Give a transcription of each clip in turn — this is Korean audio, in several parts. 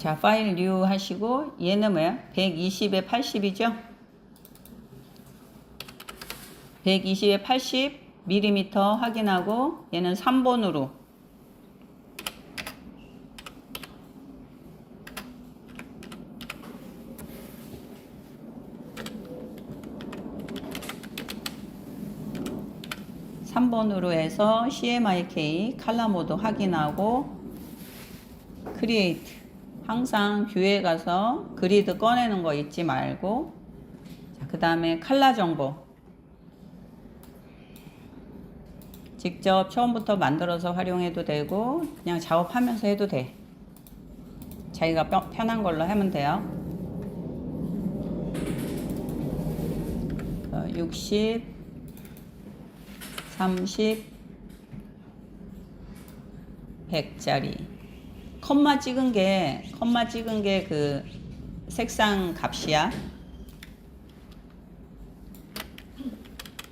자, 파일 뉴 하시고 얘는 뭐야? 120에 80이죠? 120에 80mm 확인하고 얘는 3번으로 해서 CMYK 칼라 모드 확인하고 크리에이트 항상 뷰에 가서 그리드 꺼내는 거 잊지 말고 그 다음에 칼라 정보 직접 처음부터 만들어서 활용해도 되고 그냥 작업하면서 해도 돼. 자기가 편한 걸로 하면 돼요. 60 30 100짜리 컴마 찍은 게 그 색상 값이야.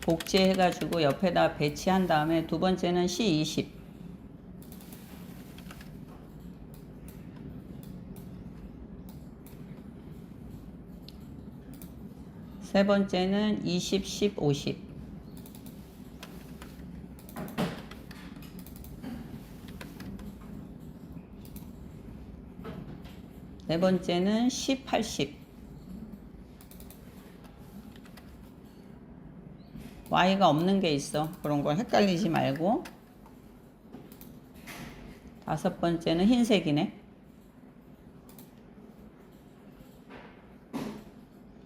복제해 가지고 옆에다 배치한 다음에 두 번째는 C20 세 번째는 20 10 50 네 번째는 10 80 Y가 없는 게 있어. 그런 걸 헷갈리지 말고. 다섯 번째는 흰색이네.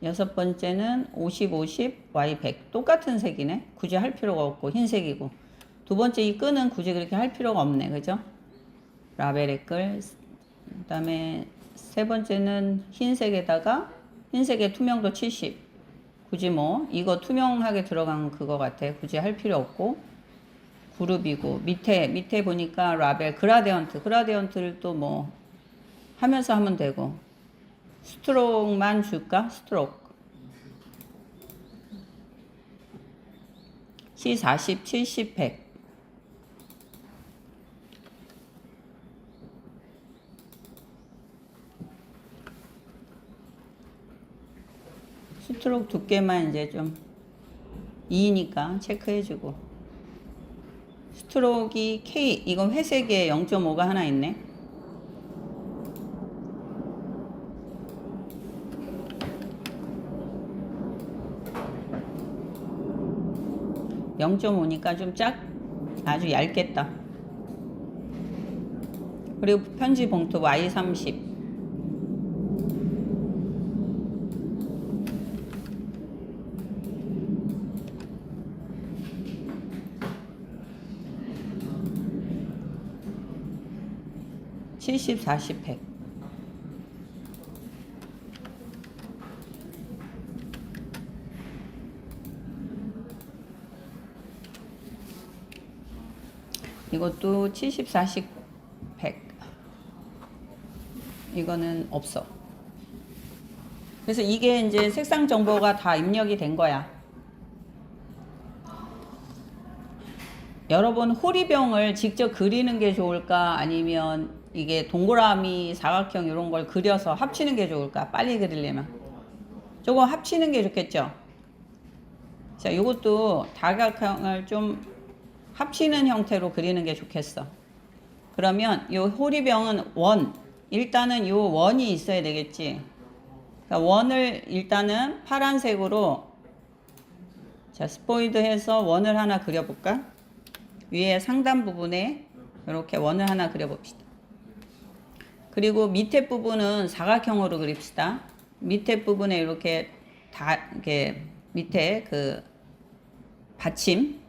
여섯 번째는 50 50 Y 100 똑같은 색이네. 굳이 할 필요가 없고 흰색이고. 두 번째 이 끈은 굳이 그렇게 할 필요가 없네. 그죠? 라벨의 끌. 그 다음에 세 번째는 흰색에다가 흰색의 투명도 70 굳이 뭐 이거 투명하게 들어간 그거 같아. 굳이 할 필요 없고 그룹이고 밑에 보니까 라벨 그라디언트를 또 뭐 하면서 하면 되고 스트로크만 줄까? 스트로크 C40 70 100 스트로크 두께만 이제 좀 2니까 체크해주고 스트로크이 K 이건 회색에 0.5가 하나 있네. (0.5) 좀 아주 얇겠다. 그리고 편지 봉투 Y30 70 40 100 이것도 70 40 100 이거는 없어. 그래서 이게 이제 색상 정보가 다 입력이 된 거야. 여러분 호리병을 직접 그리는 게 좋을까 아니면 이게 동그라미 사각형 이런 걸 그려서 합치는 게 좋을까? 빨리 그리려면 조금 합치는 게 좋겠죠. 자, 이것도 다각형을 좀 합치는 형태로 그리는 게 좋겠어. 그러면 이 호리병은 일단은 이 원이 있어야 되겠지. 그러니까 원을 일단은 파란색으로 자 스포이드 해서 원을 하나 그려볼까? 위에 상단 부분에 이렇게 원을 하나 그려봅시다. 그리고 밑에 부분은 사각형으로 그립시다. 밑에 부분에 이렇게 이렇게 밑에 그 받침.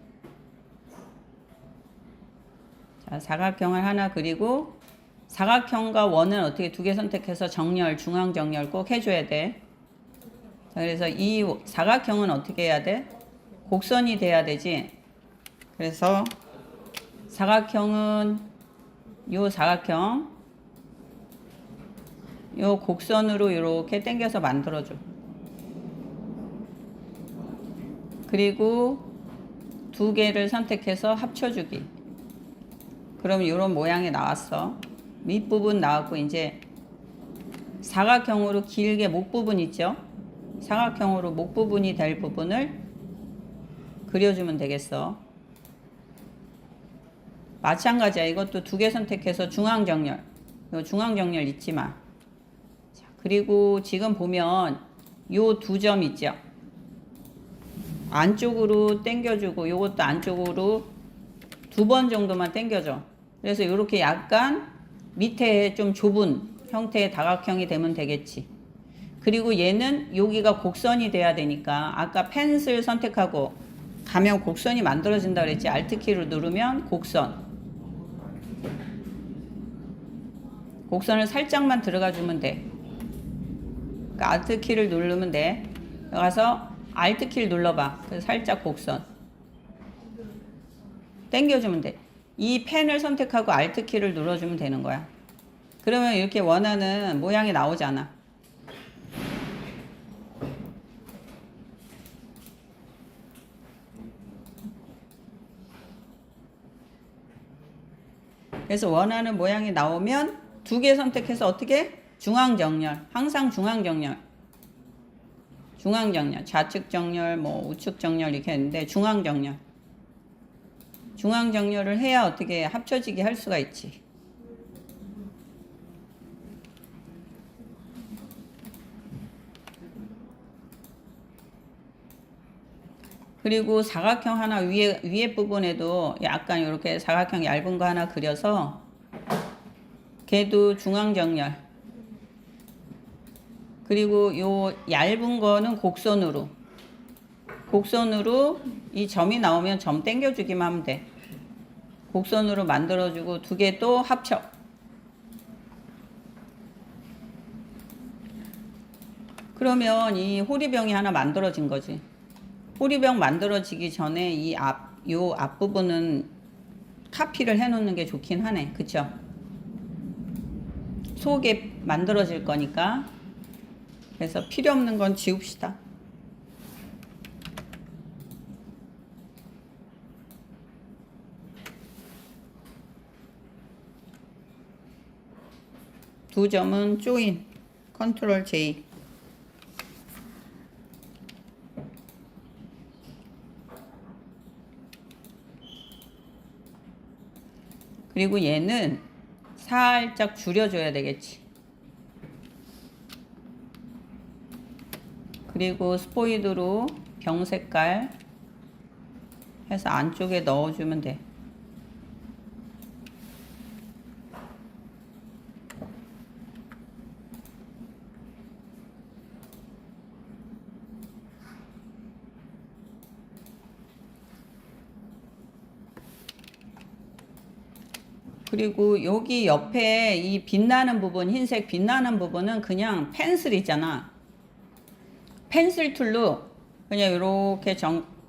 자, 사각형을 하나 그리고 사각형과 원은 어떻게 두 개 선택해서 중앙 정렬 꼭 해줘야 돼. 자, 그래서 이 사각형은 어떻게 해야 돼? 곡선이 돼야 되지. 그래서 사각형은 요 사각형 요 곡선으로 이렇게 당겨서 만들어줘. 그리고 두 개를 선택해서 합쳐주기. 그럼 이런 모양이 나왔어. 밑부분 나왔고 이제 사각형으로 길게 목 부분 있죠? 사각형으로 목 부분이 될 부분을 그려주면 되겠어. 마찬가지야. 이것도 두 개 선택해서 중앙정렬. 이거 중앙정렬 잊지 마. 자, 그리고 지금 보면 요 두 점 있죠? 안쪽으로 당겨주고 요것도 안쪽으로 두 번 정도만 당겨줘. 그래서 이렇게 약간 밑에 좀 좁은 형태의 다각형이 되면 되겠지. 그리고 얘는 여기가 곡선이 돼야 되니까 아까 펜슬 선택하고 가면 곡선이 만들어진다 그랬지. Alt키를 누르면 곡선. 곡선을 살짝만 들어가 주면 돼. 그러니까 Alt키를 누르면 돼. 여기 가서 Alt키를 눌러봐. 그래서 살짝 곡선. 당겨주면 돼. 이 펜을 선택하고 Alt키를 눌러주면 되는 거야. 그러면 이렇게 원하는 모양이 나오잖아. 그래서 원하는 모양이 나오면 두 개 선택해서 어떻게? 중앙정렬. 항상 중앙정렬. 중앙정렬. 좌측정렬, 뭐 우측정렬 이렇게 했는데 중앙정렬. 중앙정렬을 해야 어떻게 합쳐지게 할 수가 있지. 그리고 사각형 하나 위에 부분에도 약간 이렇게 사각형 얇은 거 하나 그려서 걔도 중앙정렬. 그리고 요 얇은 거는 곡선으로 이 점이 나오면 점 당겨주기만 하면 돼. 곡선으로 만들어주고 두 개 또 합쳐. 그러면 이 호리병이 하나 만들어진 거지. 호리병 만들어지기 전에 요 앞부분은 카피를 해 놓는 게 좋긴 하네. 그쵸? 속에 만들어질 거니까. 그래서 필요 없는 건 지웁시다. 두 점은 조인. 컨트롤 J. 그리고 얘는 살짝 줄여줘야 되겠지. 그리고 스포이드로 병 색깔 해서 안쪽에 넣어주면 돼. 그리고 여기 옆에 이 빛나는 부분, 흰색 빛나는 부분은 그냥 펜슬이잖아. 펜슬 툴로 그냥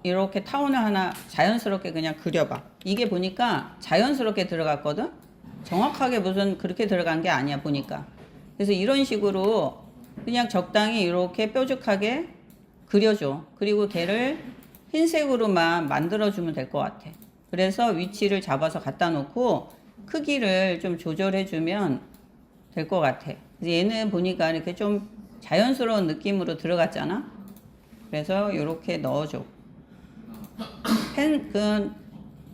이렇게 타원을 하나 자연스럽게 그냥 그려봐. 이게 보니까 자연스럽게 들어갔거든? 정확하게 무슨 그렇게 들어간 게 아니야, 보니까. 그래서 이런 식으로 그냥 적당히 이렇게 뾰족하게 그려줘. 그리고 걔를 흰색으로만 만들어주면 될 것 같아. 그래서 위치를 잡아서 갖다 놓고 크기를 좀 조절해주면 될 것 같아. 얘는 보니까 이렇게 좀 자연스러운 느낌으로 들어갔잖아. 그래서 이렇게 넣어줘.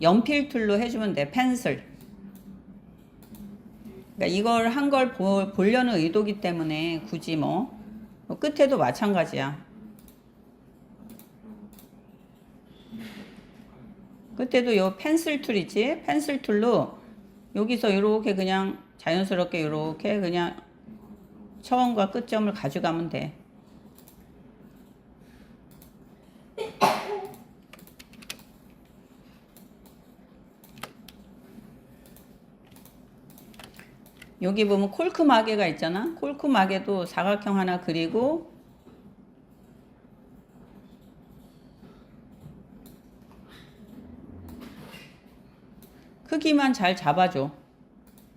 연필 툴로 해주면 돼. 펜슬. 그러니까 이걸 한 걸 보려는 의도기 때문에 굳이 뭐 끝에도 마찬가지야. 끝에도 요 펜슬 툴이지. 펜슬 툴로 여기서 이렇게 그냥 자연스럽게 이렇게 그냥 처음과 끝점을 가져가면 돼. 여기 보면 콜크 마개가 있잖아. 콜크 마개도 사각형 하나 그리고 크기만 잘 잡아줘.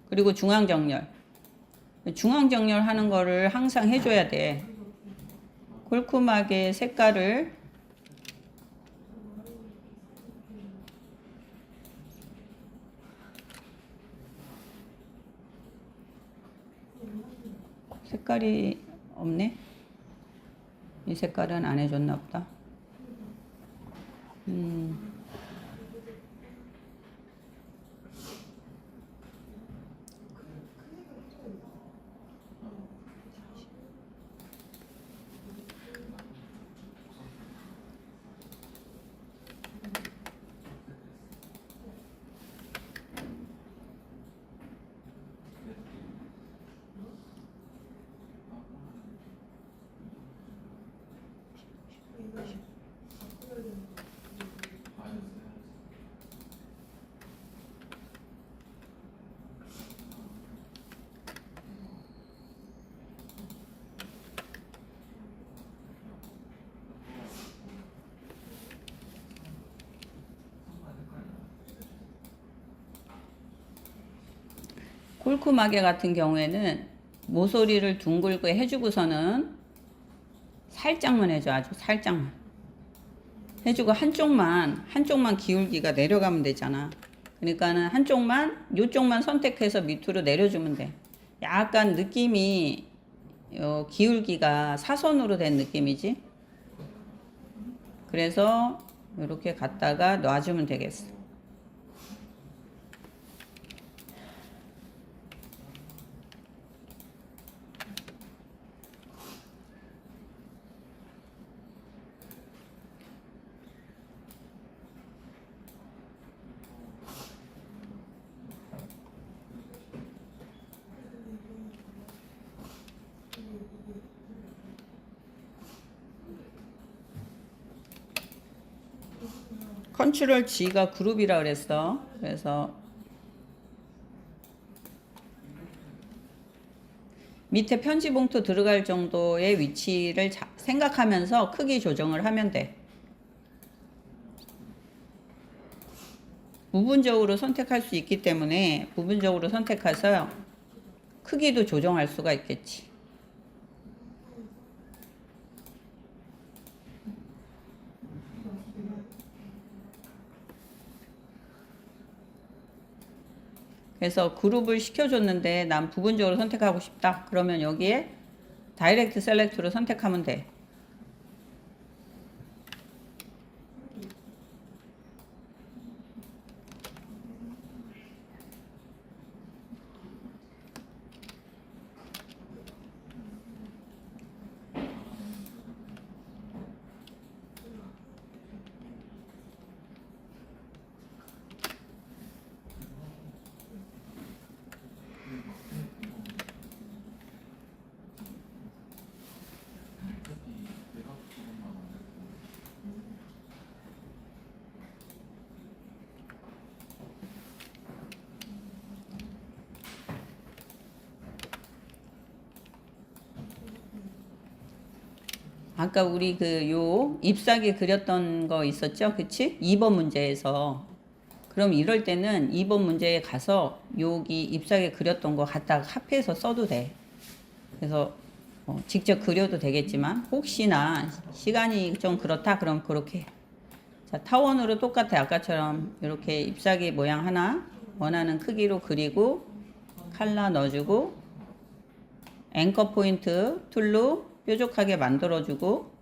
그리고 중앙정렬. 중앙정렬 하는 거를 항상 해줘야 돼. 콜크마개 색깔을 색깔이 없네. 이 색깔은 안 해줬나 보다. 콜크마개 같은 경우에는 모서리를 둥글게 해주고서는 살짝만 해줘. 아주 살짝만 해주고 한쪽만 기울기가 내려가면 되잖아. 그러니까는 요쪽만 선택해서 밑으로 내려주면 돼. 약간 느낌이 기울기가 사선으로 된 느낌이지. 그래서 이렇게 갖다가 놔주면 되겠어. 컨트롤 G가 그룹이라 그랬어. 그래서 밑에 편지 봉투 들어갈 정도의 위치를 생각하면서 크기 조정을 하면 돼. 부분적으로 선택할 수 있기 때문에 부분적으로 선택해서 크기도 조정할 수가 있겠지. 그래서 그룹을 시켜줬는데 난 부분적으로 선택하고 싶다. 그러면 여기에 다이렉트 셀렉트로 선택하면 돼. 아까 우리 잎사귀 그렸던 거 있었죠? 그치? 2번 문제에서. 그럼 이럴 때는 2번 문제에 가서 여기 잎사귀 그렸던 거 갖다가 합해서 써도 돼. 그래서 직접 그려도 되겠지만 혹시나 시간이 좀 그렇다 그럼 그렇게. 자, 타원으로 똑같아. 아까처럼 이렇게 잎사귀 모양 하나 원하는 크기로 그리고 칼라 넣어주고 앵커 포인트 툴로 뾰족하게 만들어주고,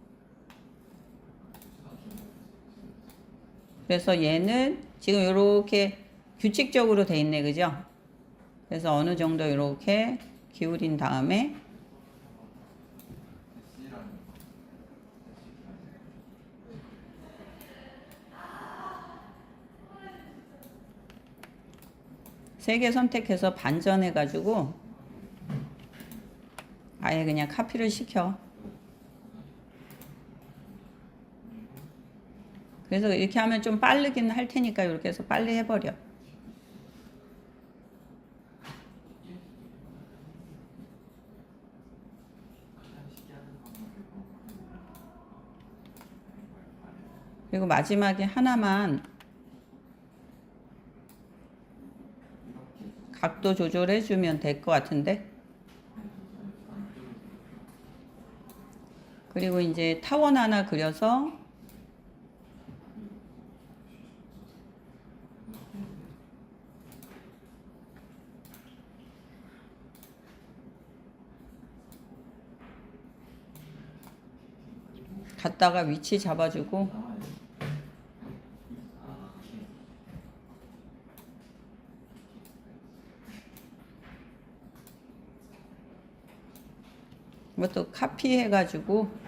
그래서 얘는 지금 이렇게 규칙적으로 돼 있네. 그죠? 그래서 어느 정도 이렇게 기울인 다음에 세 개 선택해서 반전해 가지고 아예 그냥 카피를 시켜. 그래서 이렇게 하면 좀 빠르긴 할 테니까 이렇게 해서 빨리 해버려. 그리고 마지막에 하나만 각도 조절해주면 될 것 같은데. 그리고 이제 타원 하나 그려서 갖다가 위치 잡아주고 이것도 카피해가지고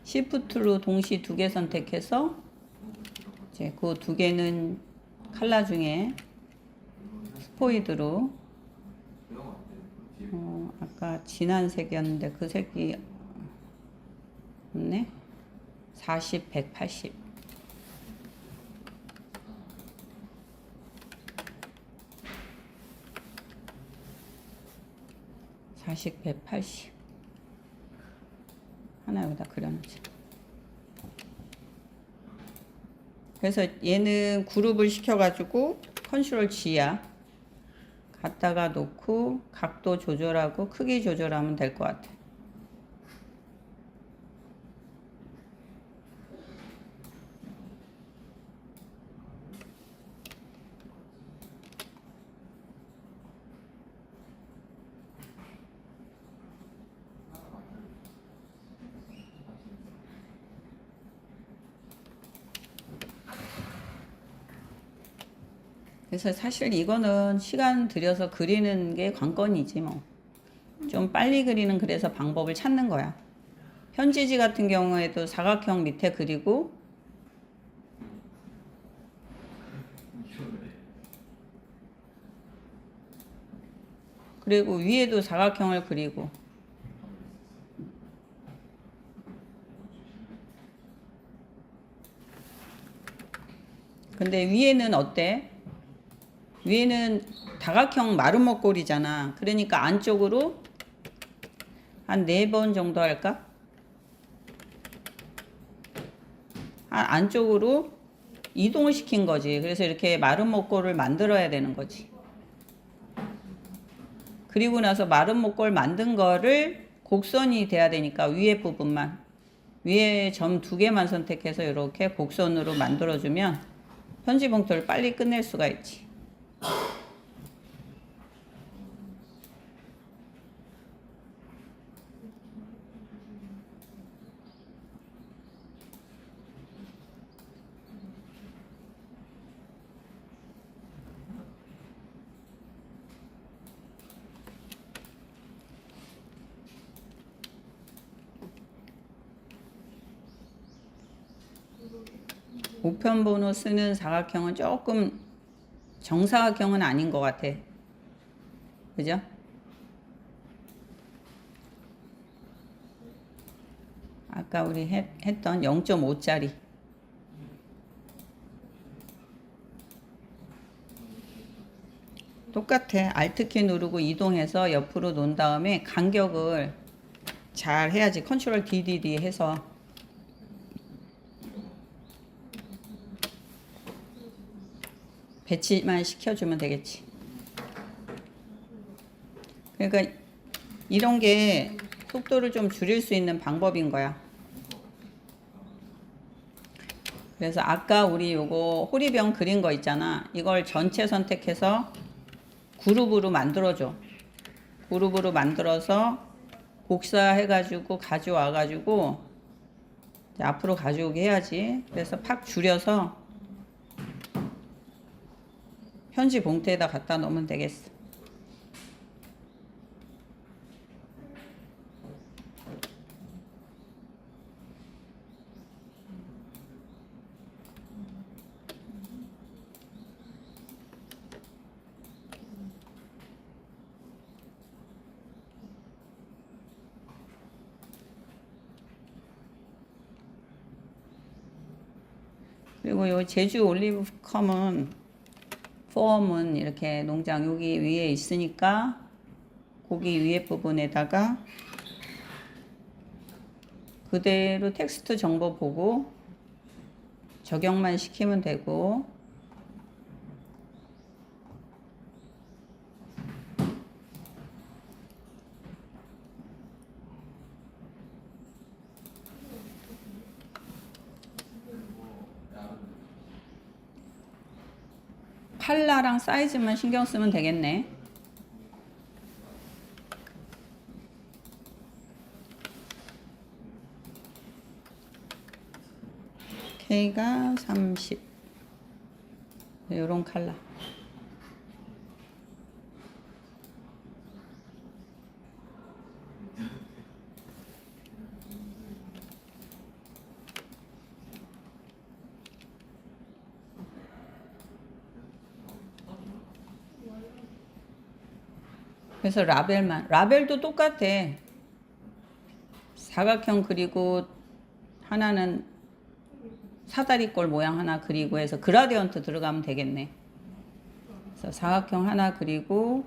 시프트로 동시 두 개 선택해서 이제 그 두 개는 칼라 중에 스포이드로 아까 진한 색이었는데 그 색이 없네. 40, 180. 40, 180. 하나 여기다 그려놓자. 그래서 얘는 그룹을 시켜가지고 컨트롤 G야. 갖다가 놓고 각도 조절하고 크기 조절하면 될 것 같아. 그래서 사실 이거는 시간 들여서 그리는 게 관건이지 뭐. 좀 빨리 그리는 그래서 방법을 찾는 거야. 편지지 같은 경우에도 사각형 밑에 그리고 그리고 위에도 사각형을 그리고 근데 위에는 어때? 위에는 다각형 마름모꼴이잖아. 그러니까 안쪽으로 한 4번 정도 할까? 안쪽으로 이동을 시킨 거지. 그래서 이렇게 마름모꼴을 만들어야 되는 거지. 그리고 나서 마름모꼴 만든 거를 곡선이 돼야 되니까 위에 부분만 위에 점 2개만 선택해서 이렇게 곡선으로 만들어주면 편지 봉투를 빨리 끝낼 수가 있지. 우편번호 쓰는 사각형은 조금 정사각형은 아닌 것 같아. 그죠? 아까 우리 했던 0.5짜리. 똑같아. Alt키 누르고 이동해서 옆으로 놓은 다음에 간격을 잘 해야지. 컨트롤 DDD 해서 배치만 시켜주면 되겠지. 그러니까 이런 게 속도를 좀 줄일 수 있는 방법인 거야. 그래서 아까 우리 요거 호리병 그린 거 있잖아. 이걸 전체 선택해서 그룹으로 만들어줘. 그룹으로 만들어서 복사해가지고 가져와가지고 앞으로 가져오게 해야지. 그래서 팍 줄여서 편지 봉투에다 갖다 놓으면 되겠어. 그리고 요 제주 올리브컴은 폼은 이렇게 농장 여기 위에 있으니까 고기 위에 부분에다가 그대로 텍스트 정보 보고 적용만 시키면 되고, 컬러랑 사이즈만 신경 쓰면 되겠네. K가 30. 요런 컬러. 그래서 라벨도 똑같아. 사각형 그리고 하나는 사다리꼴 모양 하나 그리고 해서 그라디언트 들어가면 되겠네. 그래서 사각형 하나 그리고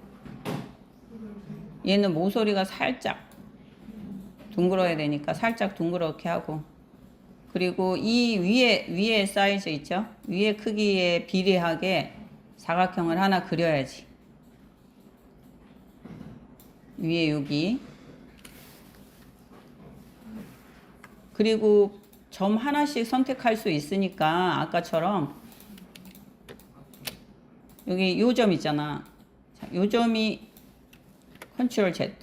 얘는 모서리가 살짝 둥그러야 되니까 살짝 둥그렇게 하고, 그리고 이 위에 사이즈 있죠? 위에 크기에 비례하게 사각형을 하나 그려야지. 위에 여기. 그리고 점 하나씩 선택할 수 있으니까 아까처럼 여기 요 점 있잖아. 자, 요 점이 컨트롤 Z.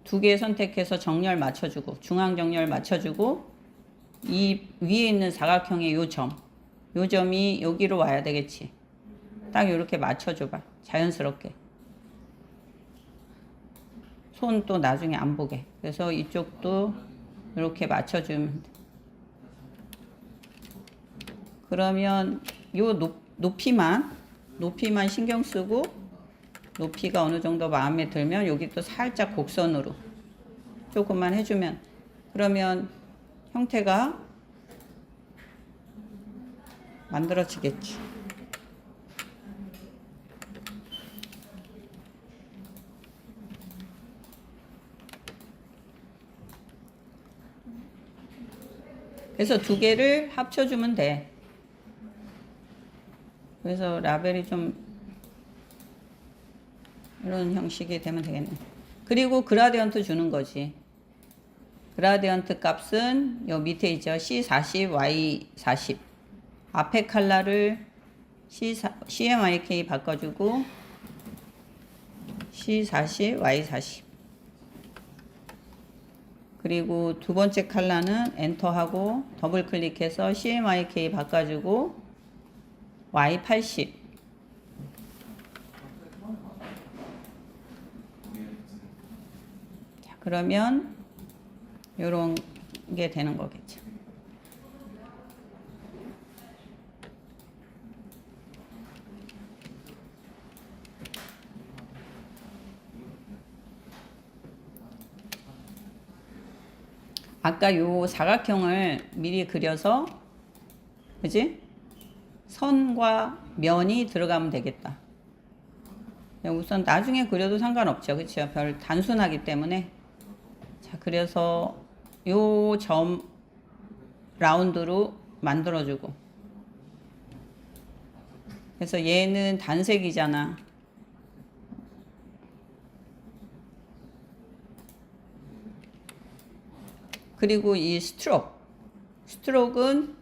두 개 선택해서 정렬 맞춰주고, 중앙 정렬 맞춰주고, 이 위에 있는 사각형의 요 점이 여기로 와야 되겠지. 딱 이렇게 맞춰줘봐. 자연스럽게. 손 또 나중에 안 보게. 그래서 이쪽도 이렇게 맞춰주면 돼. 그러면 요 높이만 신경 쓰고, 높이가 어느 정도 마음에 들면 여기 또 살짝 곡선으로 조금만 해주면, 그러면 형태가 만들어지겠지. 그래서 두 개를 합쳐주면 돼. 그래서 라벨이 좀 이런 형식이 되면 되겠네. 그리고 그라디언트 주는 거지. 그라디언트 값은 요 밑에 있죠. C40, Y40. 앞에 컬러를 CMYK 바꿔주고 C40, Y40. 그리고 두 번째 컬러는 엔터하고 더블 클릭해서 CMYK 바꿔주고 Y80. 자, 그러면 요런 게 되는 거겠죠. 아까 요 사각형을 미리 그려서, 그지? 선과 면이 들어가면 되겠다. 우선 나중에 그려도 상관없죠. 그쵸? 별 단순하기 때문에. 자, 그래서 요 점 라운드로 만들어주고. 그래서 얘는 단색이잖아. 그리고 이 스트로크는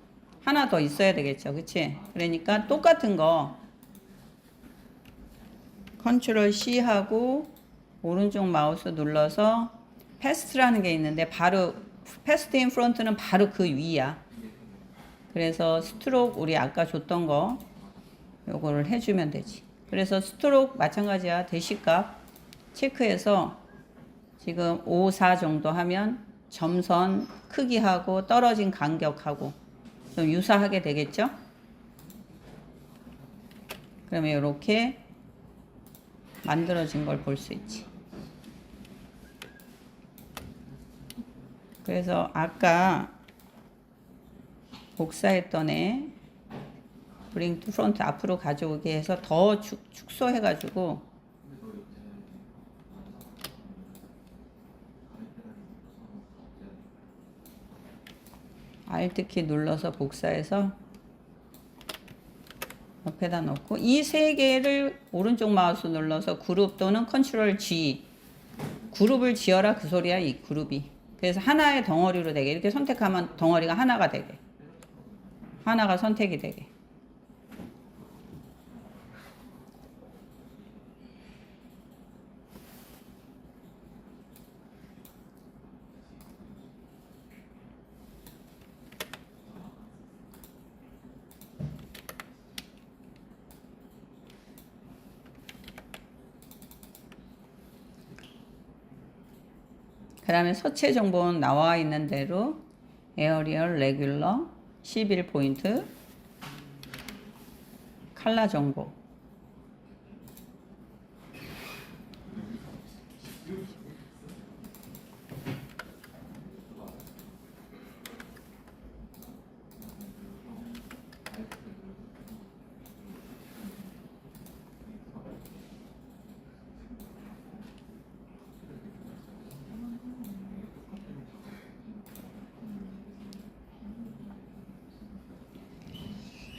하나 더 있어야 되겠죠. 그치? 그러니까 똑같은 거 컨트롤 C 하고 오른쪽 마우스 눌러서 패스트라는 게 있는데, 바로 패스트 인 프론트는 바로 그 위야. 그래서 스트로크 우리 아까 줬던 거 요거를 해주면 되지. 그래서 스트로크 마찬가지야. 대시값 체크해서 지금 5, 4 정도 하면 점선 크기하고 떨어진 간격하고 좀 유사하게 되겠죠? 그러면 이렇게 만들어진 걸 볼 수 있지. 그래서 아까 복사했던 애 브링 투 프론트 앞으로 가져오게 해서 더 축소해가지고 Alt키 눌러서 복사해서 옆에다 놓고 이 세 개를 오른쪽 마우스 눌러서 그룹 또는 컨트롤 G 그룹을 지어라 그 소리야. 이 그룹이 그래서 하나의 덩어리로 되게 이렇게 선택하면 덩어리가 하나가 되게 하나가 선택이 되게 그 다음에 서체 정보는 나와 있는 대로 에어리얼 레귤러 11포인트 칼라 정보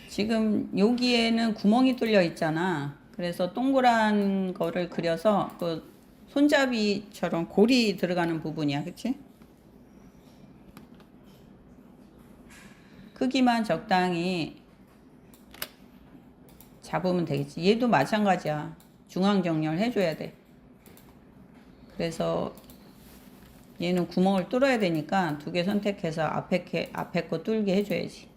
지금 여기에는 구멍이 뚫려 있잖아. 그래서 동그란 거를 그려서 그 손잡이처럼 골이 들어가는 부분이야. 그치? 크기만 적당히 잡으면 되겠지. 얘도 마찬가지야. 중앙 정렬 해줘야 돼. 그래서 얘는 구멍을 뚫어야 되니까 두 개 선택해서 앞에 거 뚫게 해줘야지.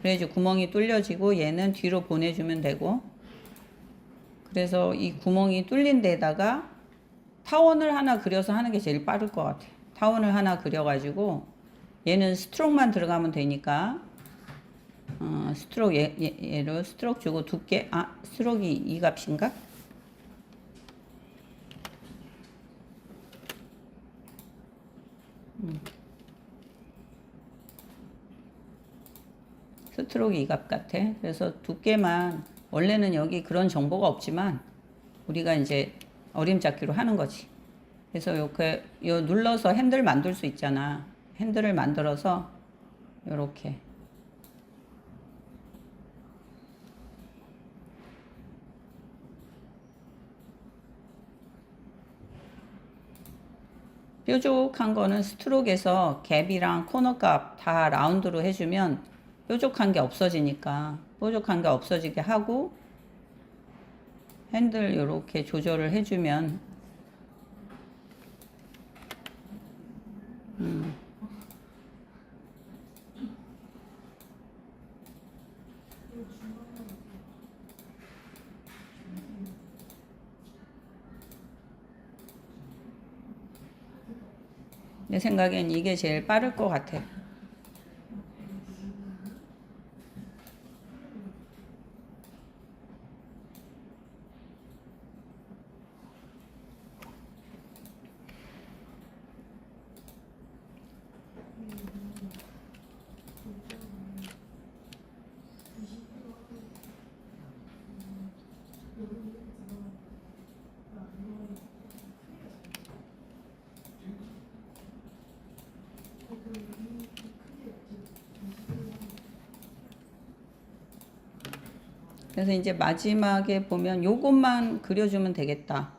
그래야지 구멍이 뚫려지고 얘는 뒤로 보내주면 되고 그래서 이 구멍이 뚫린 데다가 타원을 하나 그려서 하는 게 제일 빠를 것 같아. 타원을 하나 그려가지고 얘는 스트로크만 들어가면 되니까 스트로크 얘로 스트로크 주고 두께 스트로크이 이 값인가? 스트로크 이 값 같아. 그래서 두께만 원래는 여기 그런 정보가 없지만 우리가 이제 어림잡기로 하는 거지. 그래서 이렇게 눌러서 핸들 만들 수 있잖아. 핸들을 만들어서 이렇게 뾰족한 거는 스트로크에서 갭이랑 코너 값 다 라운드로 해주면 뾰족한 게 없어지니까 뾰족한 게 없어지게 하고 핸들 이렇게 조절을 해주면 내 생각엔 이게 제일 빠를 것 같아. 그래서 이제 마지막에 보면 요것만 그려주면 되겠다.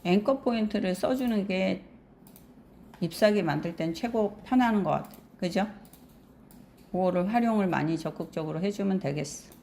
앵커 포인트를 써주는 게 잎사귀 만들 땐 최고 편한 것 같아. 그죠? 그거를 활용을 많이 적극적으로 해주면 되겠어.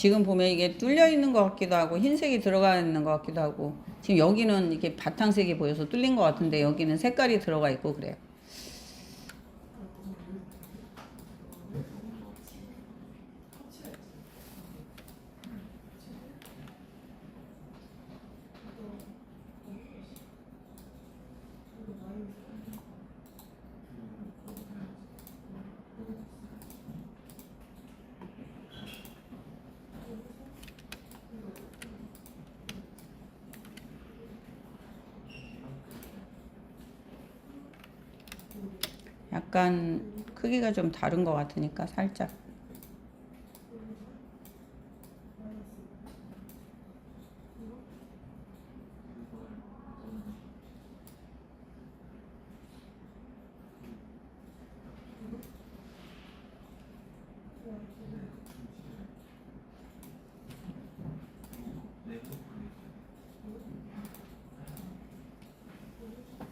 지금 보면 이게 뚫려 있는 것 같기도 하고 흰색이 들어가 있는 것 같기도 하고 지금 여기는 이렇게 바탕색이 보여서 뚫린 것 같은데 여기는 색깔이 들어가 있고 그래요. 약간 크기가 좀 다른 것 같으니까 살짝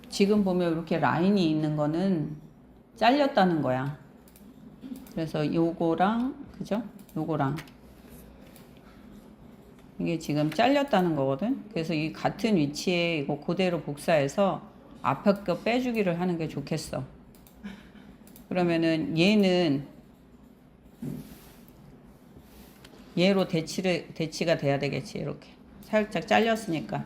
지금 보면 이렇게 라인이 있는 거는 잘렸다는 거야. 그래서 요거랑 그죠? 요거랑 이게 지금 잘렸다는 거거든. 그래서 이 같은 위치에 이거 그대로 복사해서 앞에 거 빼주기를 하는 게 좋겠어. 그러면은 얘는 얘로 대치가 돼야 되겠지. 이렇게 살짝 잘렸으니까.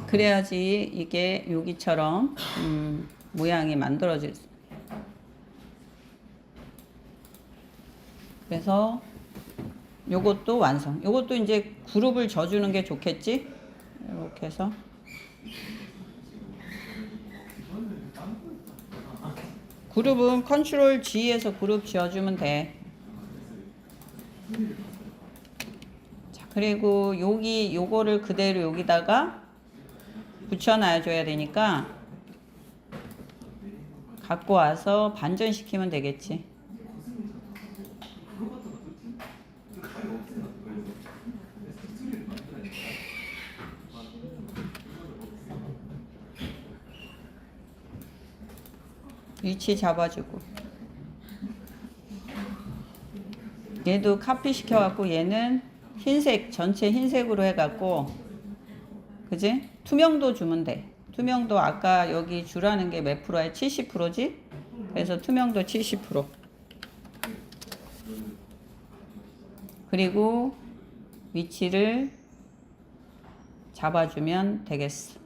그래야지 이게 여기처럼 모양이 만들어질. 그래서 요것도 완성. 요것도 이제 그룹을 져주는 게 좋겠지. 이렇게 해서 그룹은 컨트롤 G에서 그룹 지어주면 돼. 자, 그리고 여기 요거를 그대로 여기다가 붙여놔 줘야 되니까 갖고 와서 반전시키면 되겠지. 위치 잡아주고 얘도 카피 시켜갖고 얘는 흰색 전체 흰색으로 해갖고 그지? 투명도 주면 돼. 투명도 아까 여기 주라는 게 몇 프로야? 70%지? 그래서 투명도 70%. 그리고 위치를 잡아주면 되겠어.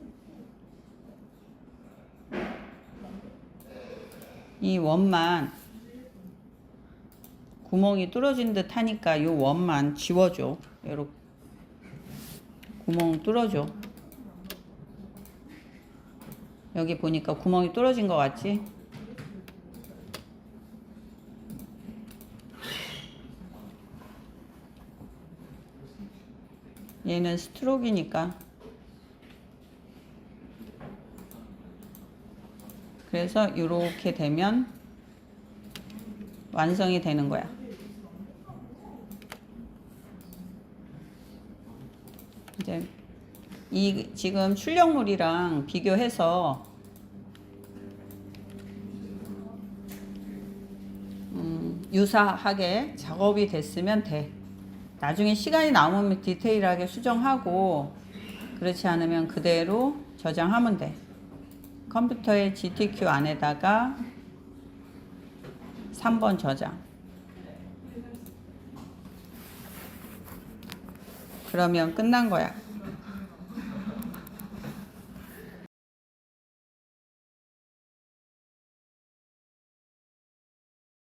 이 원만 구멍이 뚫어진 듯 하니까 이 원만 지워줘. 이렇게 구멍 뚫어줘. 여기 보니까 구멍이 뚫어진 것 같지? 얘는 스트로크니까. 그래서 이렇게 되면 완성이 되는 거야. 이제 이 지금 출력물이랑 비교해서 유사하게 작업이 됐으면 돼. 나중에 시간이 남으면 디테일하게 수정하고 그렇지 않으면 그대로 저장하면 돼. 컴퓨터의 GTQ 안에다가 3번 저장. 그러면 끝난 거야.